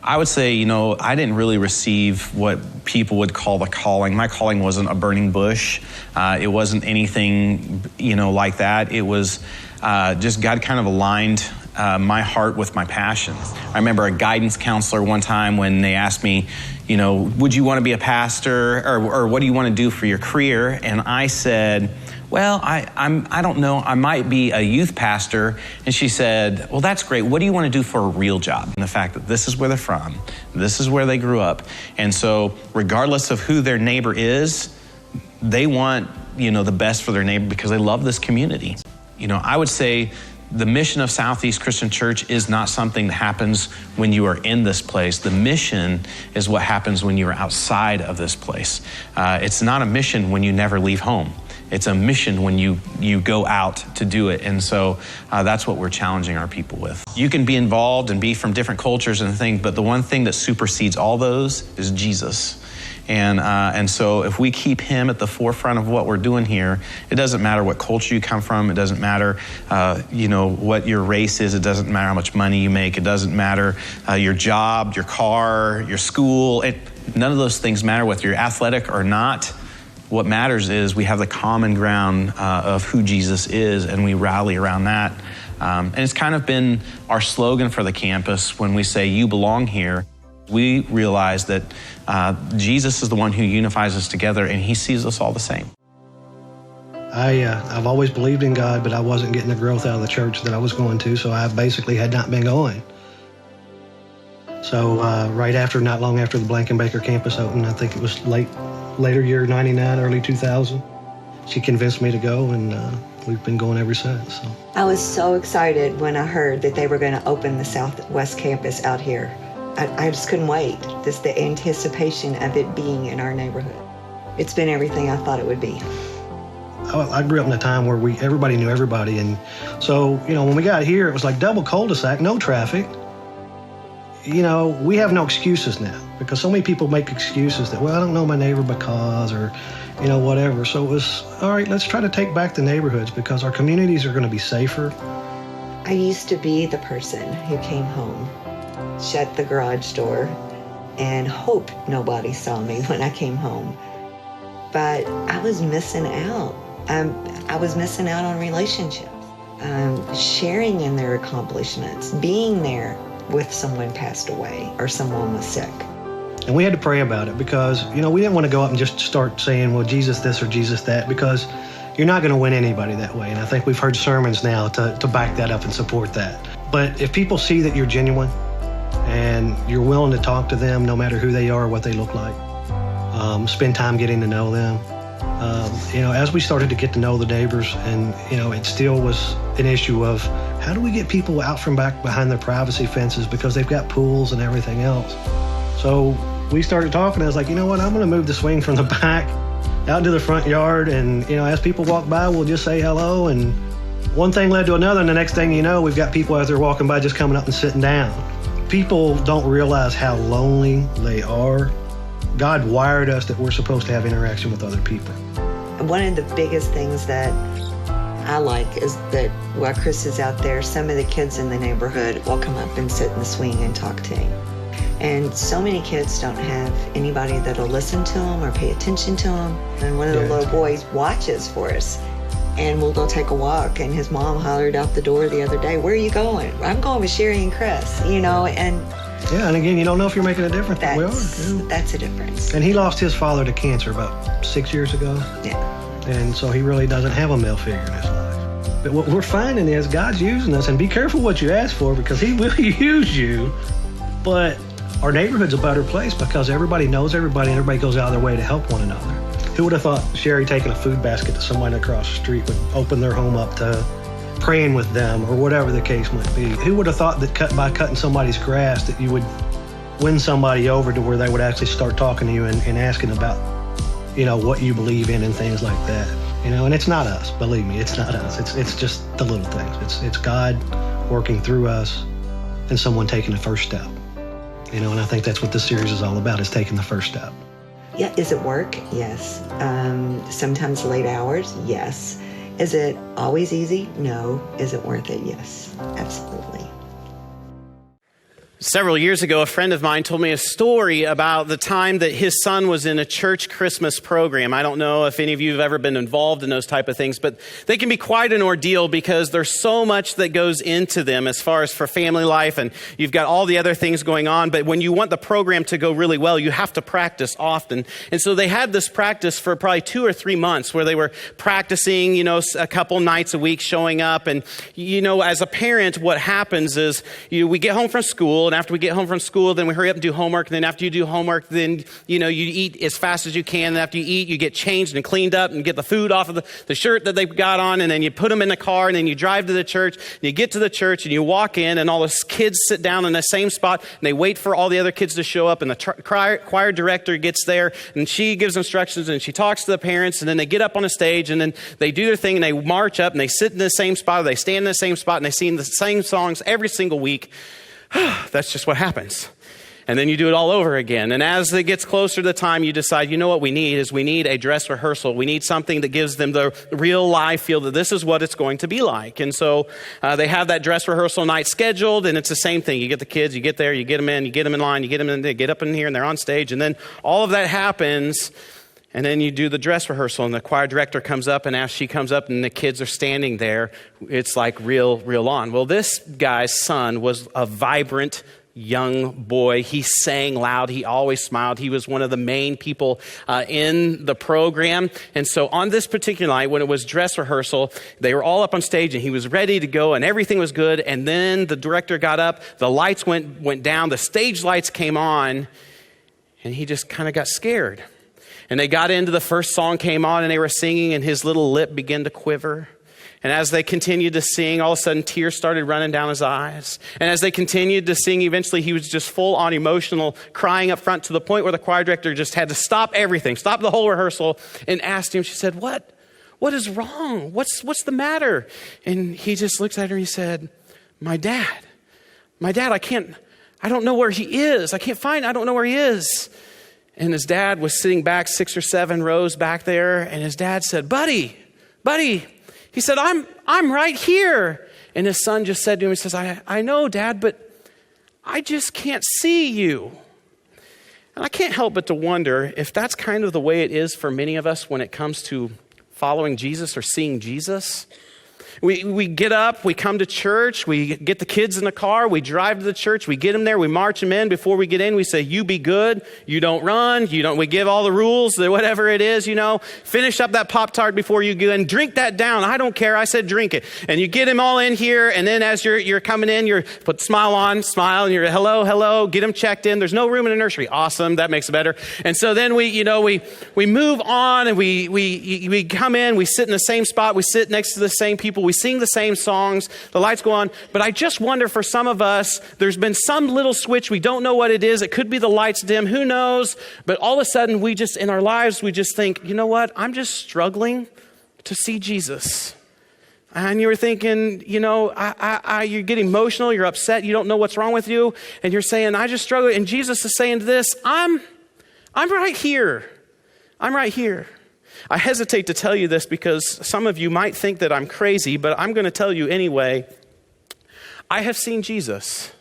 I would say, I didn't really receive what people would call the calling. My calling wasn't a burning bush. It wasn't anything, like that. It was just God kind of aligned my heart with my passions. I remember a guidance counselor one time when they asked me, would you want to be a pastor or what do you want to do for your career? And I said, well, I don't know. I might be a youth pastor. And she said, well, that's great. What do you want to do for a real job? And the fact that this is where they're from, this is where they grew up. And so regardless of who their neighbor is, they want, the best for their neighbor because they love this community. I would say the mission of Southeast Christian Church is not something that happens when you are in this place. The mission is what happens when you're outside of this place. It's not a mission when you never leave home. It's a mission when you go out to do it. And so that's what we're challenging our people with. You can be involved and be from different cultures and things, but the one thing that supersedes all those is Jesus. And so if we keep him at the forefront of what we're doing here, it doesn't matter what culture you come from. It doesn't matter, what your race is. It doesn't matter how much money you make. It doesn't matter your job, your car, your school. None of those things matter whether you're athletic or not. What matters is we have the common ground of who Jesus is, and we rally around that. And it's kind of been our slogan for the campus when we say, you belong here. We realize that Jesus is the one who unifies us together, and he sees us all the same. I've always believed in God, but I wasn't getting the growth out of the church that I was going to, so I basically had not been going. So not long after the Blankenbaker campus opened, I think it was later year 99, early 2000, she convinced me to go, and we've been going ever since. So. I was so excited when I heard that they were going to open the Southwest campus out here. I just couldn't wait. Just the anticipation of it being in our neighborhood. It's been everything I thought it would be. I grew up in a time where everybody knew everybody. And so, when we got here, it was like double cul-de-sac, no traffic. We have no excuses now because so many people make excuses that, well, I don't know my neighbor because, or, whatever. So it was, all right, let's try to take back the neighborhoods because our communities are going to be safer. I used to be the person who came home, shut the garage door, and hoped nobody saw me when I came home. But I was missing out. I was missing out on relationships, sharing in their accomplishments, being there with someone passed away or someone was sick. And we had to pray about it because, we didn't want to go up and just start saying, well, Jesus this or Jesus that, because you're not going to win anybody that way. And I think we've heard sermons now to back that up and support that. But if people see that you're genuine, and you're willing to talk to them no matter who they are or what they look like. Spend time getting to know them. As we started to get to know the neighbors, and, it still was an issue of how do we get people out from back behind their privacy fences because they've got pools and everything else. So we started talking. I was like, I'm going to move the swing from the back out into the front yard. And, as people walk by, we'll just say hello. And one thing led to another. And the next thing you know, we've got people out there walking by just coming up and sitting down. People don't realize how lonely they are. God wired us that we're supposed to have interaction with other people. One of the biggest things that I like is that while Chris is out there, some of the kids in the neighborhood will come up and sit in the swing and talk to him. And so many kids don't have anybody that'll listen to them or pay attention to them. And one of the little boys watches for us. And we'll go take a walk, and his mom hollered out the door the other day, where are you going? I'm going with Sherry and Chris, and... Yeah, and again, you don't know if you're making a difference. We are. That's a difference. And he lost his father to cancer about 6 years ago. Yeah. And so he really doesn't have a male figure in his life. But what we're finding is God's using us, and be careful what you ask for because he will use you. But our neighborhood's a better place because everybody knows everybody, and everybody goes out of their way to help one another. Who would have thought Sherry taking a food basket to somebody across the street would open their home up to praying with them or whatever the case might be? Who would have thought that by cutting somebody's grass that you would win somebody over to where they would actually start talking to you and asking about, what you believe in and things like that. And it's not us, believe me, it's not us. It's just the little things. It's God working through us and someone taking the first step. And I think that's what this series is all about, is taking the first step. Yeah, is it work? Yes. Sometimes late hours? Yes. Is it always easy? No. Is it worth it? Yes, absolutely. Several years ago, a friend of mine told me a story about the time that his son was in a church Christmas program. I don't know if any of you have ever been involved in those type of things, but they can be quite an ordeal because there's so much that goes into them as far as for family life, and you've got all the other things going on. But when you want the program to go really well, you have to practice often. And so they had this practice for probably 2 or 3 months where they were practicing, a couple nights a week, showing up. And, as a parent, what happens is we get home from school. And after we get home from school, then we hurry up and do homework. And then after you do homework, then, you eat as fast as you can. And after you eat, you get changed and cleaned up and get the food off of the shirt that they've got on. And then you put them in the car and then you drive to the church. And you get to the church and you walk in and all the kids sit down in the same spot. And they wait for all the other kids to show up. And the choir director gets there and she gives instructions and she talks to the parents. And then they get up on a stage and then they do their thing and they march up and they sit in the same spot. Or they stand in the same spot and they sing the same songs every single week. That's just what happens. And then you do it all over again. And as it gets closer to the time, you decide, what we need a dress rehearsal. We need something that gives them the real life feel that this is what it's going to be like. And so they have that dress rehearsal night scheduled, and it's the same thing. You get the kids, you get there, you get them in line, you get them in, they get up in here, and they're on stage. And then all of that happens, and then you do the dress rehearsal, and the choir director comes up, and as she comes up and the kids are standing there, it's like real on. Well, this guy's son was a vibrant young boy. He sang loud. He always smiled. He was one of the main people in the program. And so on this particular night, when it was dress rehearsal, they were all up on stage and he was ready to go and everything was good. And then the director got up, the lights went down, the stage lights came on, and he just kind of got scared. And they got into the first song came on and they were singing and his little lip began to quiver. And as they continued to sing, all of a sudden tears started running down his eyes. And as they continued to sing, eventually he was just full on emotional, crying up front to the point where the choir director just had to stop everything, stop the whole rehearsal and asked him, she said, what is wrong? What's the matter? And he just looks at her and he said, my dad, I don't know where he is. I don't know where he is. And his dad was sitting back 6 or 7 rows back there. And his dad said, buddy, he said, I'm right here. And his son just said to him, he says, I know, Dad, but I just can't see you. And I can't help but to wonder if that's kind of the way it is for many of us when it comes to following Jesus or seeing Jesus. We get up, we come to church, we get the kids in the car, we drive to the church, we get them there, we march them in. Before we get in, we say, you be good, you don't run, we give all the rules, whatever it is, finish up that Pop-Tart before you go in, drink that down, I don't care, I said drink it. And you get them all in here, and then as you're coming in, you put smile, and you're hello, get them checked in. There's no room in the nursery. Awesome, that makes it better. And so then we move on, and we come in, we sit in the same spot, we sit next to the same people, we sing the same songs, the lights go on. But I just wonder for some of us, there's been some little switch. We don't know what it is. It could be the lights dim. Who knows? But all of a sudden, in our lives, we just think, you know what? I'm just struggling to see Jesus. And you were thinking, you get emotional, you're upset, you don't know what's wrong with you. And you're saying, I just struggle. And Jesus is saying this, I'm right here. I'm right here. I hesitate to tell you this because some of you might think that I'm crazy, but I'm going to tell you anyway. I have seen Jesus.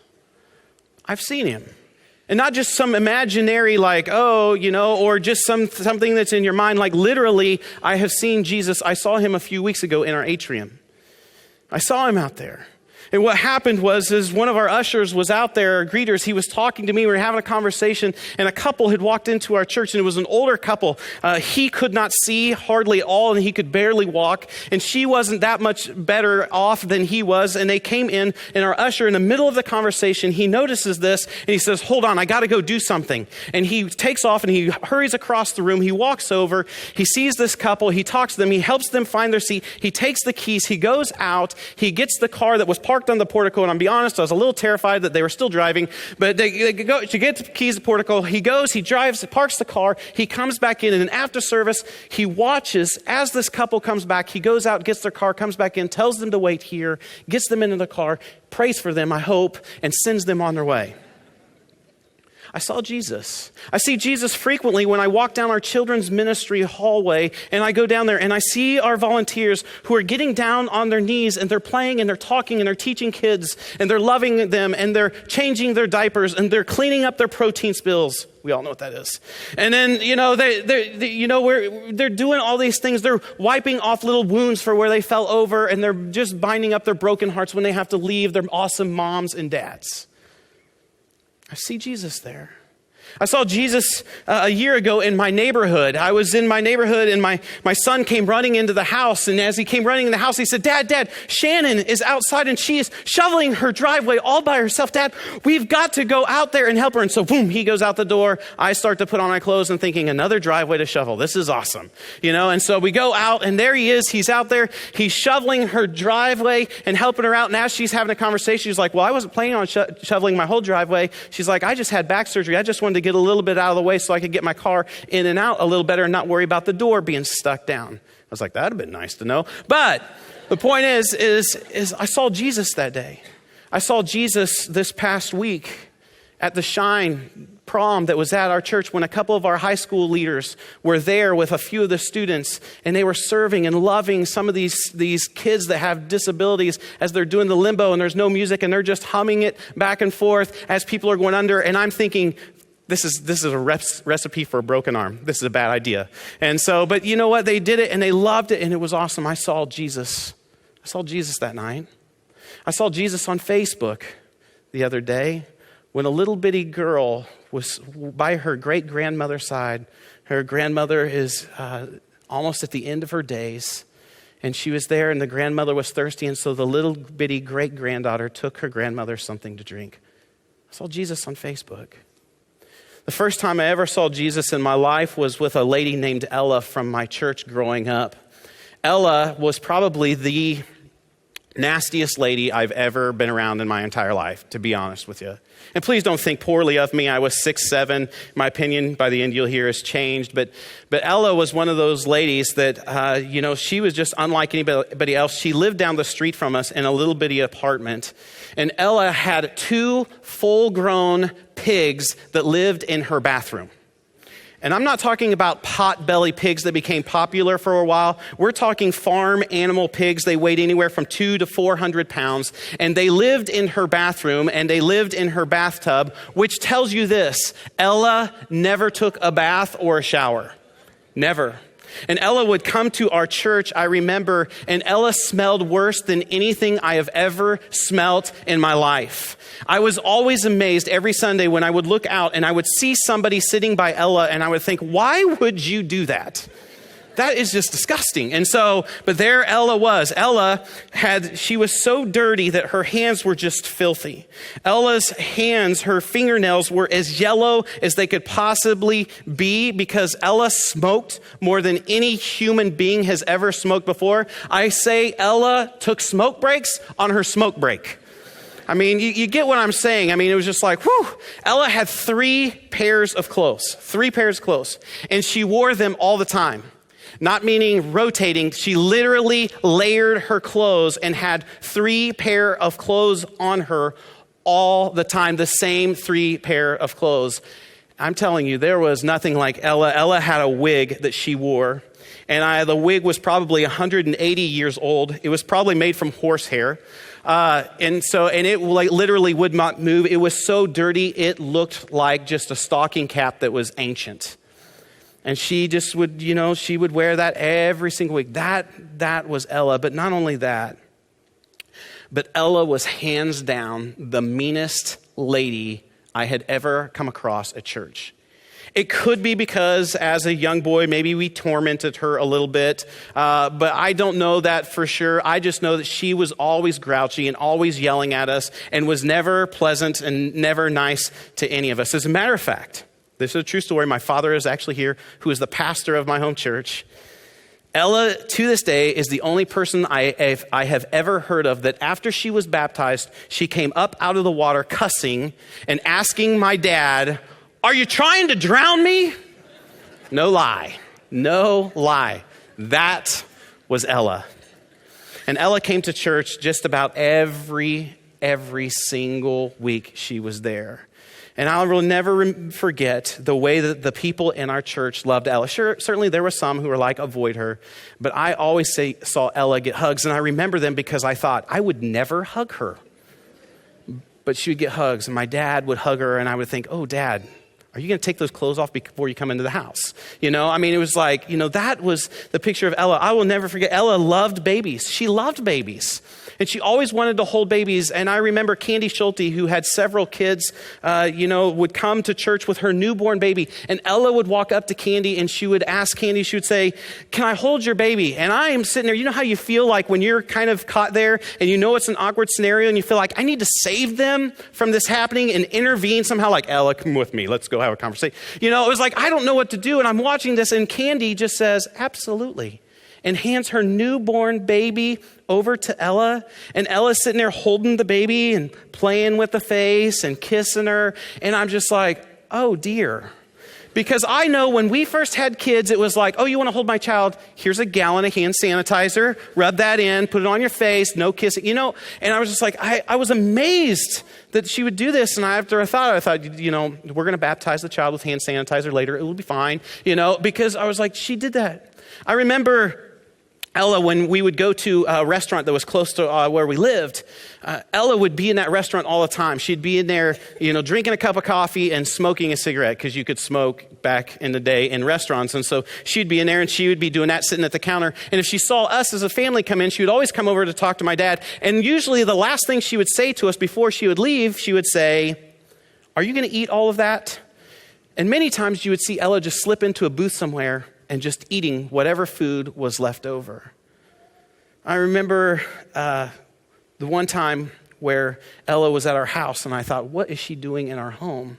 I've seen him. And not just some imaginary or just something that's in your mind. Like literally, I have seen Jesus. I saw him a few weeks ago in our atrium. I saw him out there. And what happened was one of our ushers was out there, our greeters, he was talking to me, we were having a conversation, and a couple had walked into our church, and it was an older couple. He could not see hardly at all, and he could barely walk, and she wasn't that much better off than he was, and they came in, and our usher, in the middle of the conversation, he notices this, and he says, hold on, I got to go do something. And he takes off, and he hurries across the room, he walks over, he sees this couple, he talks to them, he helps them find their seat, he takes the keys, he goes out, he gets the car that was parked on the portico, and I'll be honest, I was a little terrified that they were still driving, but they go to get the keys to the portico. He goes, he drives, parks the car, he comes back in, and then after service, he watches as this couple comes back. He goes out, gets their car, comes back in, tells them to wait here, gets them into the car, prays for them, I hope, and sends them on their way. I saw Jesus. I see Jesus frequently when I walk down our children's ministry hallway and I go down there and I see our volunteers who are getting down on their knees and they're playing and they're talking and they're teaching kids and they're loving them and they're changing their diapers and they're cleaning up their protein spills. We all know what that is. And then, they're doing all these things. They're wiping off little wounds for where they fell over and they're just binding up their broken hearts when they have to leave their awesome moms and dads. I see Jesus there. I saw Jesus a year ago in my neighborhood. I was in my neighborhood and my son came running into the house. And as he came running in the house, he said, Dad, Shannon is outside and she is shoveling her driveway all by herself. Dad, we've got to go out there and help her. And so boom, he goes out the door. I start to put on my clothes and thinking, another driveway to shovel. This is awesome. And so we go out and there he is. He's out there. He's shoveling her driveway and helping her out. And as she's having a conversation, she's like, well, I wasn't planning on shoveling my whole driveway. She's like, I just had back surgery. I just wanted to get a little bit out of the way so I could get my car in and out a little better and not worry about the door being stuck down. I was like, that'd have been nice to know. But the point is I saw Jesus that day. I saw Jesus this past week at the Shine prom that was at our church when a couple of our high school leaders were there with a few of the students and they were serving and loving some of these kids that have disabilities as they're doing the limbo and there's no music and they're just humming it back and forth as people are going under. And I'm thinking, this is a recipe for a broken arm. This is a bad idea. And so, but you know what? They did it and they loved it and it was awesome. I saw Jesus. I saw Jesus that night. I saw Jesus on Facebook the other day when a little bitty girl was by her great-grandmother's side. Her grandmother is almost at the end of her days. And she was there and the grandmother was thirsty. And so the little bitty great-granddaughter took her grandmother something to drink. I saw Jesus on Facebook. The first time I ever saw Jesus in my life was with a lady named Ella from my church growing up. Ella was probably the nastiest lady I've ever been around in my entire life, to be honest with you. And please don't think poorly of me. I was 6'7". My opinion by the end you'll hear has changed. But Ella was one of those ladies that, she was just unlike anybody else. She lived down the street from us in a little bitty apartment. And Ella had 2 full-grown pigs that lived in her bathroom. And I'm not talking about pot-belly pigs that became popular for a while. We're talking farm animal pigs. They weighed anywhere from 200 to 400 pounds. And they lived in her bathroom and they lived in her bathtub, which tells you this: Ella never took a bath or a shower. Never. And Ella would come to our church, I remember, and Ella smelled worse than anything I have ever smelt in my life. I was always amazed every Sunday when I would look out and I would see somebody sitting by Ella and I would think, why would you do that? That is just disgusting. And so, but there Ella was. She was so dirty that her hands were just filthy. Ella's hands, her fingernails were as yellow as they could possibly be because Ella smoked more than any human being has ever smoked before. I say Ella took smoke breaks on her smoke break. I mean, you get what I'm saying. I mean, it was just like, whew. Ella had 3 pairs of clothes, and she wore them all the time. Not meaning rotating. She literally layered her clothes and had 3 pair of clothes on her all the time, the same 3 pair of clothes. I'm telling you, there was nothing like Ella. Ella had a wig that she wore, and the wig was probably 180 years old. It was probably made from horsehair. And it literally would not move. It was so dirty, it looked like just a stocking cap that was ancient. And she just would, she would wear that every single week. That was Ella. But not only that, but Ella was hands down the meanest lady I had ever come across at church. It could be because as a young boy, maybe we tormented her a little bit, but I don't know that for sure. I just know that she was always grouchy and always yelling at us and was never pleasant and never nice to any of us. As a matter of fact, this is a true story. My father is actually here, who is the pastor of my home church. Ella, to this day, is the only person I have ever heard of that after she was baptized, she came up out of the water cussing and asking my dad, "Are you trying to drown me?" No lie. That was Ella. And Ella came to church just about every single week she was there. And I will never forget the way that the people in our church loved Ella. Sure, certainly there were some who were like, avoid her. But I always saw Ella get hugs. And I remember them because I thought I would never hug her. But she would get hugs. And my dad would hug her. And I would think, oh, Dad, are you going to take those clothes off before you come into the house? You know, I mean, it was like, that was the picture of Ella. I will never forget. Ella loved babies. She loved babies. And she always wanted to hold babies. And I remember Candy Schulte, who had several kids, would come to church with her newborn baby. And Ella would walk up to Candy and she would ask Candy, she would say, can I hold your baby? And I am sitting there, you know how you feel like when you're kind of caught there and you know it's an awkward scenario and you feel like I need to save them from this happening and intervene somehow, like, Ella, come with me. Let's go have a conversation. It was like, I don't know what to do. And I'm watching this and Candy just says, absolutely. And hands her newborn baby over to Ella. And Ella's sitting there holding the baby and playing with the face and kissing her. And I'm just like, oh dear. Because I know when we first had kids, it was like, oh, you want to hold my child? Here's a gallon of hand sanitizer. Rub that in, put it on your face, no kissing, And I was just like, I was amazed that she would do this. And after I thought, we're going to baptize the child with hand sanitizer later. It will be fine, because I was like, she did that. I remember Ella, when we would go to a restaurant that was close to where we lived, Ella would be in that restaurant all the time. She'd be in there, drinking a cup of coffee and smoking a cigarette because you could smoke back in the day in restaurants. And so she'd be in there and she would be doing that, sitting at the counter. And if she saw us as a family come in, she would always come over to talk to my dad. And usually the last thing she would say to us before she would leave, she would say, are you going to eat all of that? And many times you would see Ella just slip into a booth somewhere and just eating whatever food was left over. I remember the one time where Ella was at our house and I thought, what is she doing in our home?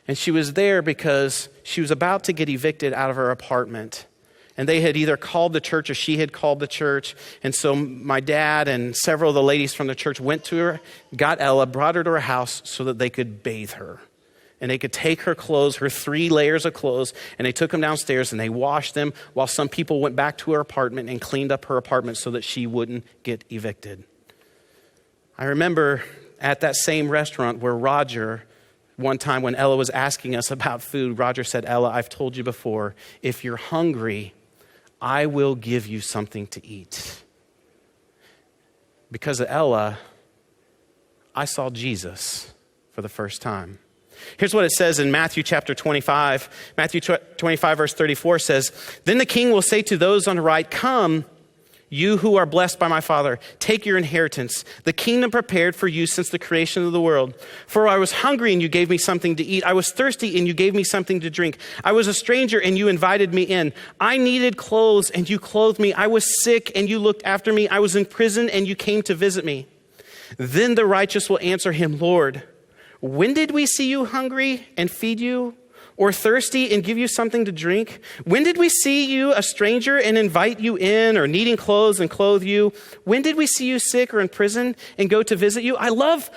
And she was there because she was about to get evicted out of her apartment. And they had either called the church or she had called the church. And so my dad and several of the ladies from the church went to her, got Ella, brought her to her house so that they could bathe her. And they could take her clothes, her 3 layers of clothes, and they took them downstairs and they washed them while some people went back to her apartment and cleaned up her apartment so that she wouldn't get evicted. I remember at that same restaurant where Roger, one time when Ella was asking us about food, Roger said, Ella, I've told you before, if you're hungry, I will give you something to eat. Because of Ella, I saw Jesus for the first time. Here's what it says in Matthew chapter 25. Matthew 25 verse 34 says, then the king will say to those on the right, come, you who are blessed by my Father, take your inheritance, the kingdom prepared for you since the creation of the world. For I was hungry and you gave me something to eat. I was thirsty and you gave me something to drink. I was a stranger and you invited me in. I needed clothes and you clothed me. I was sick and you looked after me. I was in prison and you came to visit me. Then the righteous will answer him, Lord, when did we see you hungry and feed you, or thirsty and give you something to drink? When did we see you a stranger and invite you in, or needing clothes and clothe you? When did we see you sick or in prison and go to visit you? I love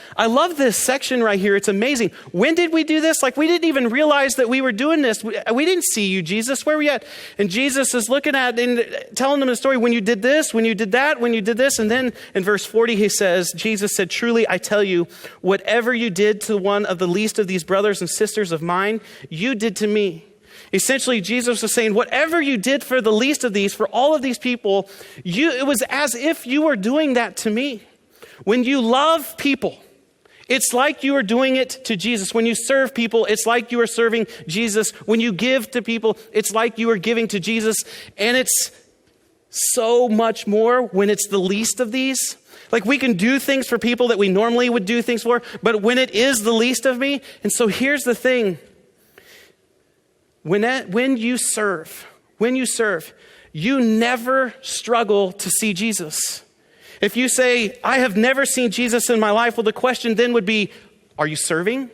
this section right here. It's amazing. When did we do this? Like, we didn't even realize that we were doing this. We didn't see you, Jesus. Where were you at? And Jesus is looking at and telling them the story. When you did this, when you did that, when you did this. And then in verse 40, he says, Jesus said, truly, I tell you, whatever you did to one of the least of these brothers and sisters of mine, you did to me. Essentially, Jesus was saying, whatever you did for the least of these, for all of these people, it was as if you were doing that to me. When you love people, it's like you are doing it to Jesus. When you serve people, it's like you are serving Jesus. When you give to people, it's like you are giving to Jesus. And it's so much more when it's the least of these. Like, we can do things for people that we normally would do things for, but when it is the least of me. And so here's the thing. When you serve, you never struggle to see Jesus. If you say, I have never seen Jesus in my life, well, the question then would be, are you serving?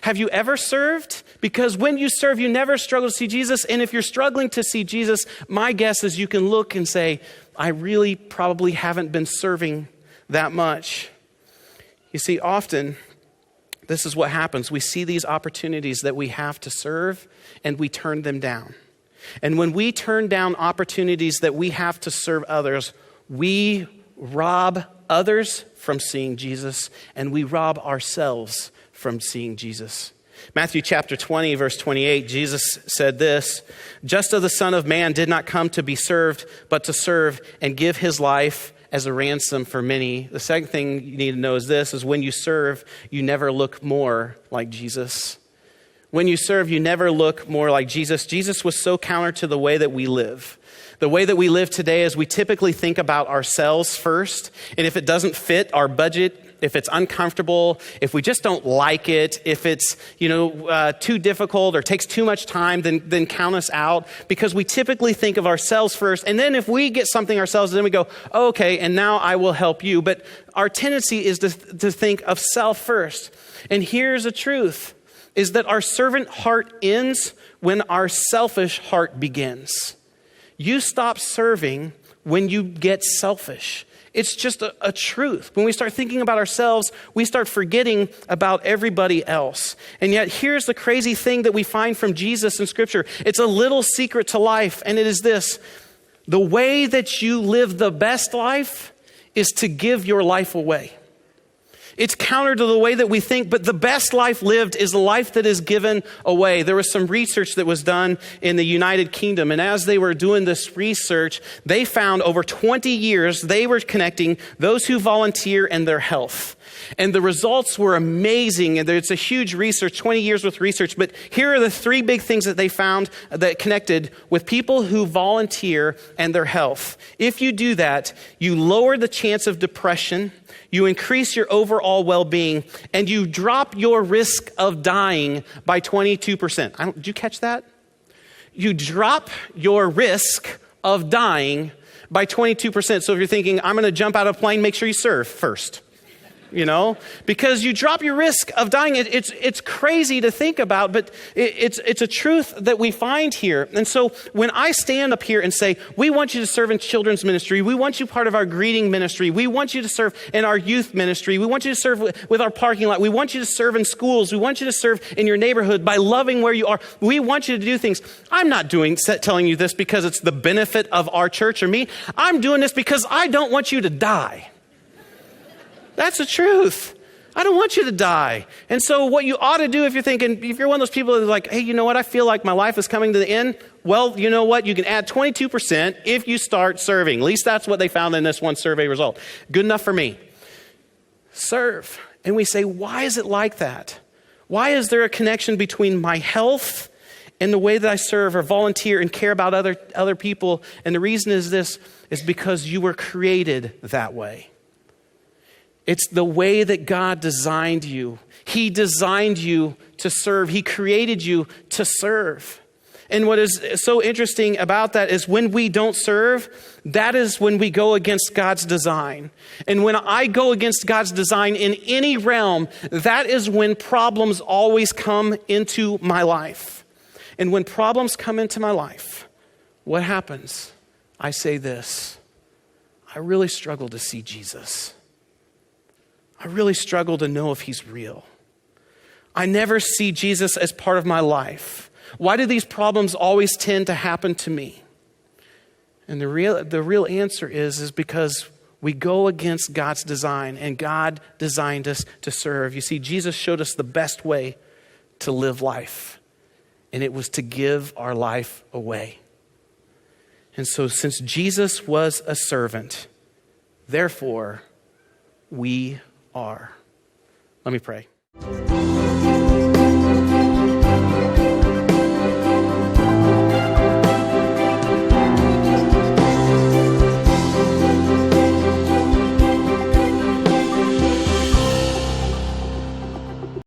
Have you ever served? Because when you serve, you never struggle to see Jesus. And if you're struggling to see Jesus, my guess is you can look and say, I really probably haven't been serving that much. You see, often, this is what happens. We see these opportunities that we have to serve and we turn them down. And when we turn down opportunities that we have to serve others, we rob others from seeing Jesus and we rob ourselves from seeing Jesus. Matthew chapter 20, verse 28, Jesus said this, "Just as the Son of Man did not come to be served, but to serve and give his life as a ransom for many." The second thing you need to know is this, is when you serve, you never look more like Jesus. When you serve, you never look more like Jesus. Jesus was so counter to the way that we live. The way that we live today is we typically think about ourselves first, and if it doesn't fit our budget, if it's uncomfortable, if we just don't like it, if it's too difficult or takes too much time, then count us out, because we typically think of ourselves first. And then if we get something ourselves, then we go, oh, okay, and now I will help you. But our tendency is to think of self first. And here's the truth, is that our servant heart ends when our selfish heart begins. You stop serving when you get selfish. It's just a truth. When we start thinking about ourselves, we start forgetting about everybody else. And yet here's the crazy thing that we find from Jesus in Scripture. It's a little secret to life, and it is this. The way that you live the best life is to give your life away. It's counter to the way that we think, but the best life lived is a life that is given away. There was some research that was done in the United Kingdom, and as they were doing this research, they found over 20 years they were connecting those who volunteer and their health. And the results were amazing, and it's a huge research, 20 years with research, but here are the three big things that they found that connected with people who volunteer and their health. If you do that, you lower the chance of depression, you increase your overall well-being, and you drop your risk of dying by 22%. Did you catch that? You drop your risk of dying by 22%. So if you're thinking, I'm going to jump out of a plane, make sure you serve first. Because you drop your risk of dying. It's crazy to think about, but it's a truth that we find here. And so when I stand up here and say, we want you to serve in children's ministry, we want you part of our greeting ministry, we want you to serve in our youth ministry, we want you to serve with our parking lot, we want you to serve in schools, we want you to serve in your neighborhood by loving where you are, we want you to do things. I'm not telling you this because it's the benefit of our church or me. I'm doing this because I don't want you to die. That's the truth. I don't want you to die. And so what you ought to do if you're one of those people that's like, hey, you know what? I feel like my life is coming to the end. Well, you know what? You can add 22% if you start serving. At least that's what they found in this one survey result. Good enough for me. Serve. And we say, why is it like that? Why is there a connection between my health and the way that I serve or volunteer and care about other people? And the reason is this, is because you were created that way. It's the way that God designed you. He designed you to serve. He created you to serve. And what is so interesting about that is when we don't serve, that is when we go against God's design. And when I go against God's design in any realm, that is when problems always come into my life. And when problems come into my life, what happens? I say this, I really struggle to see Jesus. I really struggle to know if he's real. I never see Jesus as part of my life. Why do these problems always tend to happen to me? And the real answer is because we go against God's design, and God designed us to serve. You see, Jesus showed us the best way to live life, and it was to give our life away. And so since Jesus was a servant, therefore we are. Let me pray.